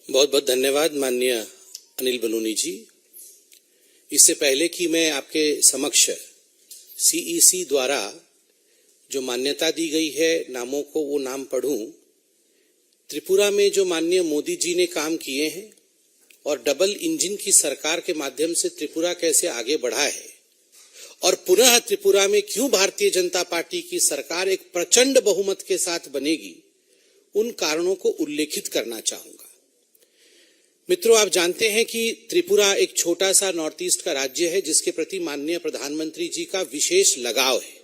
बहुत बहुत धन्यवाद माननीय अनिल बलूनी जी। इससे पहले कि मैं आपके समक्ष सीईसी द्वारा जो मान्यता दी गई है नामों को वो नाम पढ़ूं, त्रिपुरा में जो माननीय मोदी जी ने काम किए हैं और डबल इंजन की सरकार के माध्यम से त्रिपुरा कैसे आगे बढ़ा है और पुनः त्रिपुरा में क्यों भारतीय जनता पार्टी की सरकार एक प्रचंड बहुमत के साथ बनेगी, उन कारणों को उल्लेखित करना चाहूंगा। मित्रों, आप जानते हैं कि त्रिपुरा एक छोटा सा नॉर्थ ईस्ट का राज्य है जिसके प्रति माननीय प्रधानमंत्री जी का विशेष लगाव है।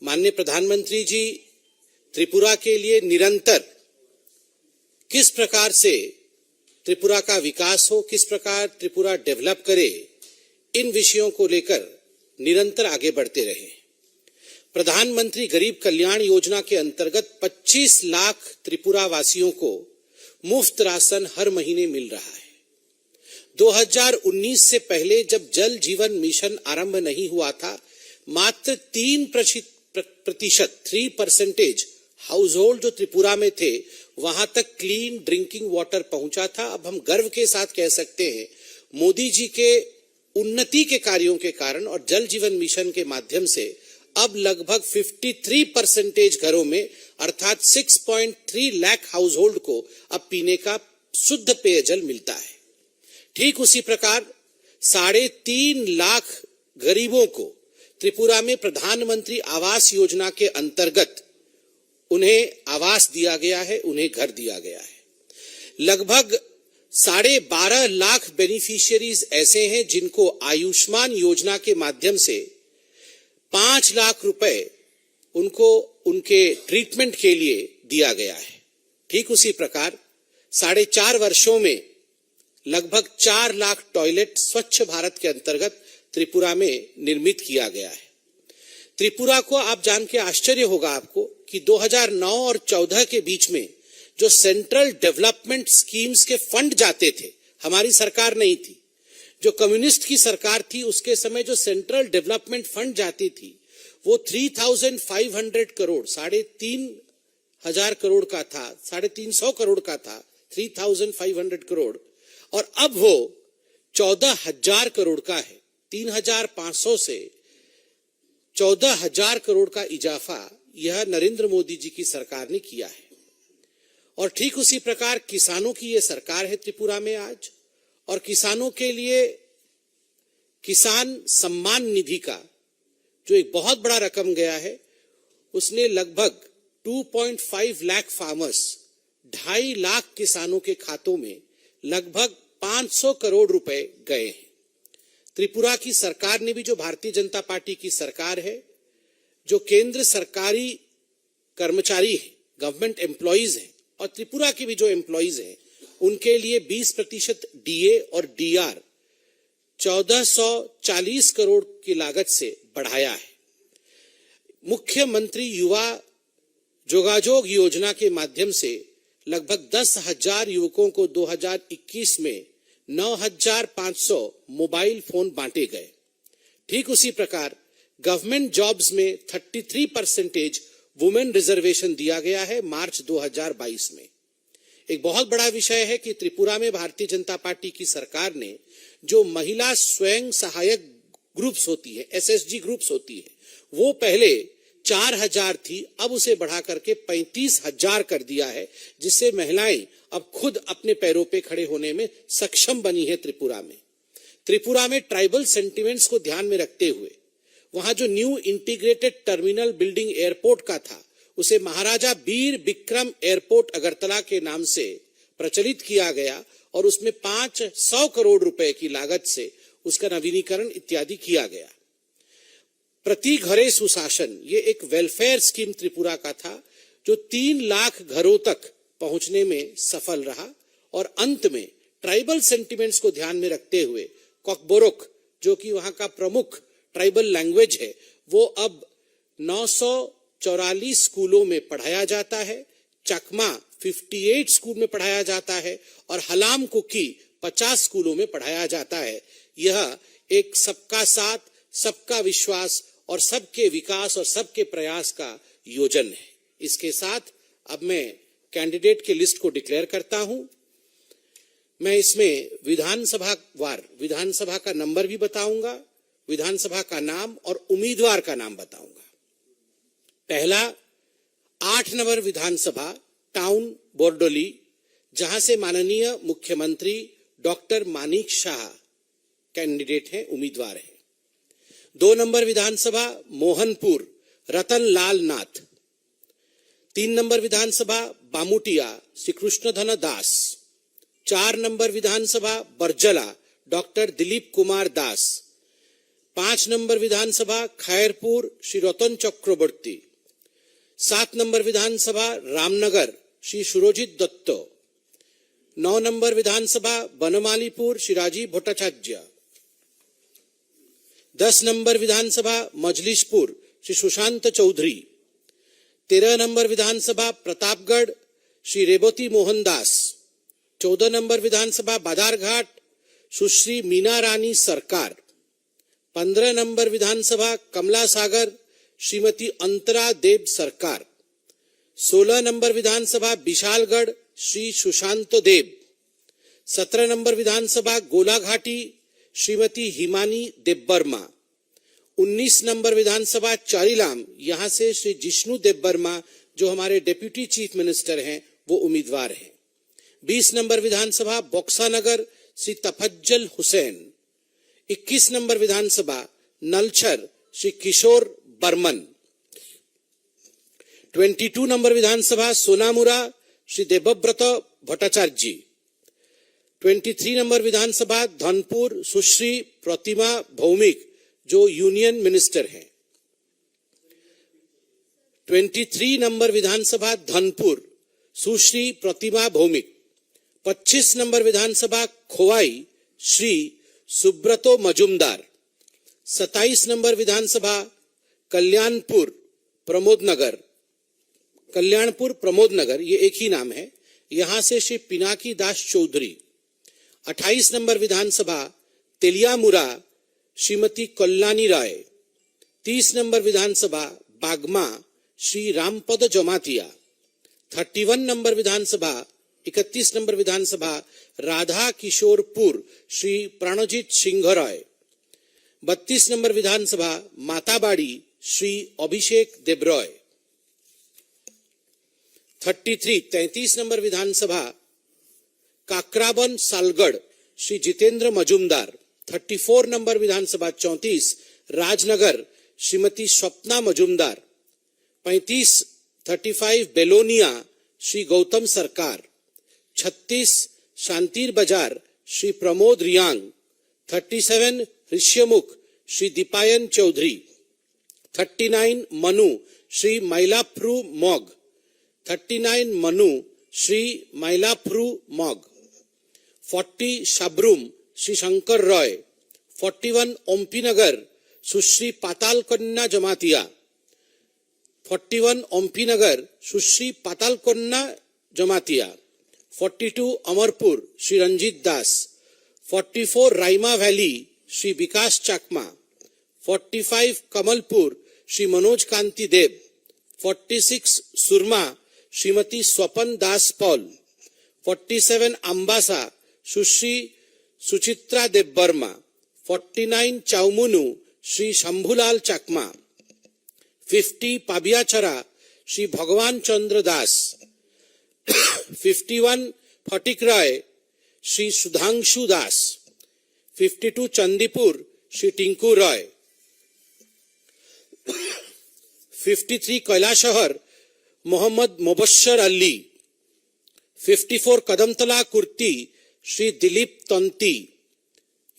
माननीय प्रधानमंत्री जी त्रिपुरा के लिए निरंतर किस प्रकार से त्रिपुरा का विकास हो, किस प्रकार त्रिपुरा डेवलप करे, इन विषयों को लेकर निरंतर आगे बढ़ते रहे। प्रधानमंत्री गरीब कल्याण योजना के अंतर्गत 25 लाख त्रिपुरा वासियों को मुफ्त राशन हर महीने मिल रहा है। 2019 से पहले जब जल जीवन मिशन आरंभ नहीं हुआ था, मात्र 3% हाउस होल्ड जो त्रिपुरा में थे वहां तक क्लीन ड्रिंकिंग वाटर पहुंचा था। अब हम गर्व के साथ कह सकते हैं मोदी जी के उन्नति के कार्यों के कारण और जल जीवन मिशन के माध्यम से अब लगभग 53% घरों में अर्थात 6.3 लाख हाउस होल्ड को अब पीने का शुद्ध पेयजल मिलता है। ठीक उसी प्रकार 3.5 लाख गरीबों को त्रिपुरा में प्रधानमंत्री आवास योजना के अंतर्गत उन्हें आवास दिया गया है, उन्हें घर दिया गया है। लगभग 12.5 लाख बेनिफिशियरीज ऐसे हैं जिनको आयुष्मान योजना के माध्यम से 5 लाख रुपए उनको उनके ट्रीटमेंट के लिए दिया गया है। ठीक उसी प्रकार 4.5 वर्षों में लगभग 4 लाख टॉयलेट स्वच्छ भारत के अंतर्गत त्रिपुरा में निर्मित किया गया है। त्रिपुरा को आप जान के आश्चर्य होगा आपको कि 2009 और 14 के बीच में जो सेंट्रल डेवलपमेंट स्कीम्स के फंड जाते थे, हमारी सरकार नहीं थी, जो कम्युनिस्ट की सरकार थी उसके समय जो सेंट्रल डेवलपमेंट फंड जाती थी वो 3,500 करोड़ 3,500 करोड़ का था, 350 करोड़ का था, 3,500 करोड़, और अब वो 14,000 करोड़ का है। 3,500 से 14,000 करोड़ का इजाफा यह नरेंद्र मोदी जी की सरकार ने किया है। और ठीक उसी प्रकार किसानों की यह सरकार है त्रिपुरा में आज, और किसानों के लिए किसान सम्मान निधि का जो एक बहुत बड़ा रकम गया है, उसने लगभग 2.5 लाख फार्मर्स 2.5 लाख किसानों के खातों में लगभग 500 करोड़ रुपए गए हैं। त्रिपुरा की सरकार ने भी, जो भारतीय जनता पार्टी की सरकार है, जो केंद्र सरकारी कर्मचारी है, गवर्नमेंट एम्प्लॉइज है, और त्रिपुरा के भी जो एम्प्लॉइज हैं, उनके लिए 20% डीए और डीआर 1440 करोड़ की लागत से बढ़ाया है। मुख्यमंत्री युवा जोगाजोग योजना के माध्यम से लगभग 10,000 युवकों को 2021 में 9,500 मोबाइल फोन बांटे गए। ठीक उसी प्रकार गवर्नमेंट जॉब्स में 33% वुमेन रिजर्वेशन दिया गया है मार्च 2022 में। एक बहुत बड़ा विषय है कि त्रिपुरा में भारतीय जनता पार्टी की सरकार ने जो महिला स्वयं सहायक ग्रुप्स होती है, एसएसजी ग्रुप्स होती है, वो पहले 4,000 थी, अब उसे बढ़ा करके 35,000 कर दिया है, जिससे महिलाएं अब खुद अपने पैरों पे खड़े होने में सक्षम बनी है। त्रिपुरा में ट्राइबल सेंटिमेंट्स को ध्यान में रखते हुए वहां जो new integrated terminal building airport का था, उसे महाराजा बीर बिक्रम एयरपोर्ट अगरतला के नाम से प्रचलित किया गया और उसमें 500 करोड़ रुपए की लागत से उसका नवीनीकरण इत्यादि किया गया। प्रति घरे सुशासन, ये एक वेलफेयर स्कीम त्रिपुरा का था जो 3 लाख घरों तक पहुंचने में सफल रहा, और अंत में ट्राइबल सेंटिमेंट्स को ध्यान में रखते हुए कोकबोरोक, जो कि वहां का प्रमुख ट्राइबल लैंग्वेज है, वो अब 944 स्कूलों में पढ़ाया जाता है, चकमा 58 स्कूल में पढ़ाया जाता है और हलाम कुकी 50 स्कूलों में पढ़ाया जाता है। यह एक सबका साथ, सबका विश्वास और सबके विकास और सबके प्रयास का योजन है। इसके साथ अब मैं कैंडिडेट के लिस्ट को डिक्लेयर करता हूं। मैं इसमें विधानसभा वार विधानसभा का नंबर भी बताऊंगा, विधानसभा का नाम और उम्मीदवार का नाम बताऊंगा। पहला 8 नंबर विधानसभा टाउन बोरडोली, जहां से माननीय मुख्यमंत्री डॉक्टर मानिक शाह कैंडिडेट हैं, उम्मीदवार हैं। 2 नंबर विधानसभा मोहनपुर रतन लाल नाथ। 3 नंबर विधानसभा बामुटिया श्री कृष्णधन दास। 4 नंबर विधानसभा बरजला डॉक्टर दिलीप कुमार दास। 5 नंबर विधानसभा खैरपुर श्री रतन चक्रवर्ती। 7 नंबर विधानसभा रामनगर श्री सुरजित दत्त। 9 नंबर विधानसभा बनमालीपुर श्री राजीव भट्टाचार्य। 10 नंबर विधानसभा मजलिसपुर श्री सुशांत चौधरी। 13 नंबर विधानसभा प्रतापगढ़ श्री रेवती मोहनदास। 14 नंबर विधानसभा बादारघाट सुश्री मीना रानी सरकार। 15 नंबर विधानसभा कमला सागर श्रीमती अंतरा देव सरकार। 16 नंबर विधानसभा विशालगढ़ श्री सुशांत देव। 17 नंबर विधानसभा गोलाघाटी श्रीमती हिमानी देवबर्मा। 19 नंबर विधानसभा चारीलाम, यहां से श्री जिष्णु देवबर्मा जो हमारे डिप्यूटी चीफ मिनिस्टर हैं वो उम्मीदवार हैं। 20 नंबर विधानसभा बक्सानगर श्री तफज्जल हुसैन। 21 नंबर विधानसभा नलछर श्री किशोर बर्मन। 22 नंबर विधानसभा सोनामुरा श्री देवव्रत भट्टाचार्य जी। 23 नंबर विधानसभा धनपुर सुश्री प्रतिमा भौमिक जो यूनियन मिनिस्टर हैं। 23 नंबर विधानसभा धनपुर सुश्री प्रतिमा भौमिक। 25 नंबर विधानसभा खोवाई श्री सुब्रतो मजुमदार। 27 नंबर विधानसभा कल्याणपुर प्रमोद नगर, ये एक ही नाम है, यहां से श्री पिनाकी दास चौधरी। 28 नंबर विधानसभा तेलियामुरा श्रीमती कल्याणी राय। 30 नंबर विधानसभा बागमा श्री रामपद जमातिया। 31 नंबर विधानसभा 31 नंबर विधानसभा राधा किशोरपुर श्री प्राणजीत सिंह राय। 32 नंबर विधानसभा माताबाड़ी श्री अभिषेक देब्रॉय। 33 नंबर विधानसभा काकराबन सालगढ़ श्री जितेंद्र मजुमदार। 34 नंबर विधानसभा 34 राजनगर श्रीमती स्वप्ना मजुमदार। 35 बेलोनिया श्री गौतम सरकार। 36 शांतिर बाजार श्री प्रमोद रियांग। 37 ऋष्यमुख श्री दीपायन चौधरी। 39 मनु श्री मैलाफ्रू मॉग। 39 मनु श्री मैलाफ्रू मॉग। 40 शाब्रूम श्री शंकर रॉय। 41 ओम्पीनगर सुश्री पाताल कन्या जमातिया। 41 ओम्पीनगर सुश्री पाताल कन्या जमातिया। 42 अमरपुर श्री रंजीत दास। 44 राइमा वैली श्री विकास चाकमा। 45 कमलपुर श्री मनोज कांति देव। 46 सुरमा श्रीमती स्वपन दास पॉल। 47 अम्बासा सुश्री सुचित्रा देवबर्मा। 49 चाउमुनु श्री शंभुलाल चाकमा। 50 पाबियाचरा श्री भगवान चंद्र दास। 51 फटिक राय श्री सुधांशु दास। 52 चंदीपुर श्री टिंकू रॉय। 53 कैलाशहर मोहम्मद मुबश्शर अली। 54 कदमतला कुर्ती श्री दिलीप तंती।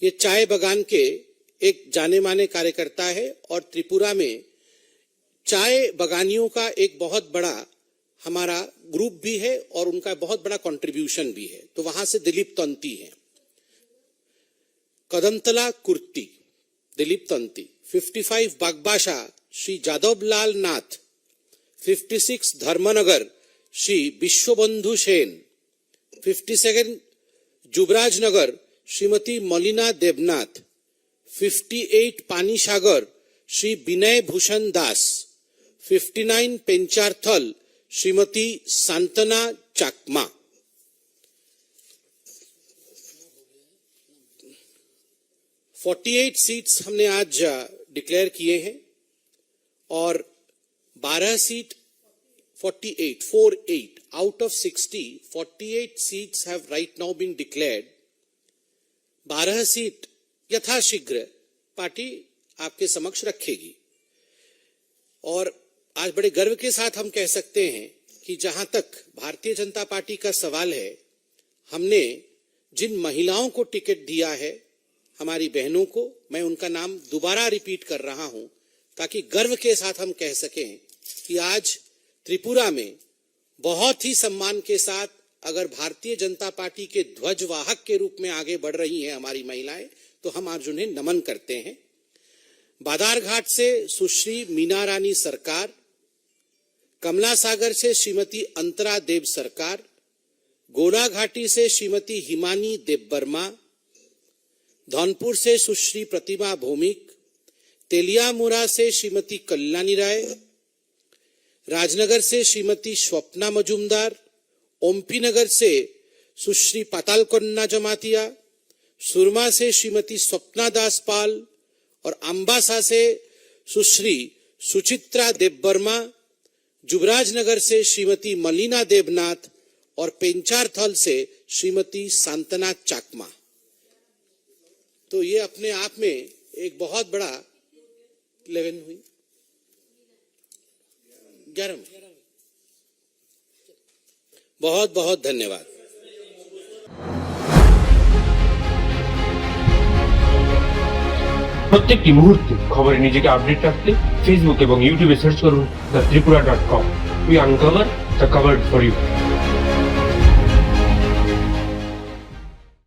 ये चाय बगान के एक जाने माने कार्यकर्ता है और त्रिपुरा में चाय बगानियों का एक बहुत बड़ा हमारा ग्रुप भी है और उनका बहुत बड़ा कंट्रीब्यूशन भी है, तो वहां से दिलीप तंती है। कदमतला कुर्ती दिलीप तंती। 55 बागबाशा श्री जादवलाल नाथ। 56 धर्मनगर श्री विश्वबंधु सेन। 57 जुबराज नगर श्रीमती मलिना देवनाथ। 58 पानीसागर श्री विनय भूषण दास। 59 पेंचारथल श्रीमती सांतना चाकमा। — 48 सीट्स हमने आज डिक्लेयर किए हैं और 12 seat 48 out of 60 48 seats have right now been declared. 12 seat यथाशीघ्र पार्टी आपके समक्ष रखेगी और आज बड़े गर्व के साथ हम कह सकते हैं कि जहां तक भारतीय जनता पार्टी का सवाल है, हमने जिन महिलाओं को टिकट दिया है, हमारी बहनों को, मैं उनका नाम दोबारा रिपीट कर रहा हूं ताकि गर्व के साथ हम कह सकें कि आज त्रिपुरा में बहुत ही सम्मान के साथ अगर भारतीय जनता पार्टी के ध्वजवाहक के रूप में आगे बढ़ रही हैं हमारी महिलाएं, तो हम आज उन्हें नमन करते हैं। बादारघाट से सुश्री मीना रानी सरकार, कमला सागर से श्रीमती अंतरा देव सरकार, गोलाघाटी से श्रीमती हिमानी देवबर्मा, धौनपुर से सुश्री प्रतिमा भौमिक, तेलियामुरा से श्रीमती कल्याणी राय, राजनगर से श्रीमती स्वप्ना मजुमदार, ओमपी नगर से सुश्री पातालकन्ना जमातिया, सुरमा से श्रीमती स्वप्ना दास पाल और अंबासा से सुश्री सुचित्रा देवबर्मा, जुबराजनगर से श्रीमती मलिना देवनाथ और पेंचारथल से श्रीमती सांतना चाकमा। तो ये अपने आप में एक बहुत बड़ा 11 हुई 11। बहुत बहुत धन्यवाद। প্রত্যেকটি মুহূর্তে খবরে নিজেকে আপডেট রাখতে ফেসবুক এবং ইউটিউবে সার্চ করুন thetripura.com. We uncover the covered for you.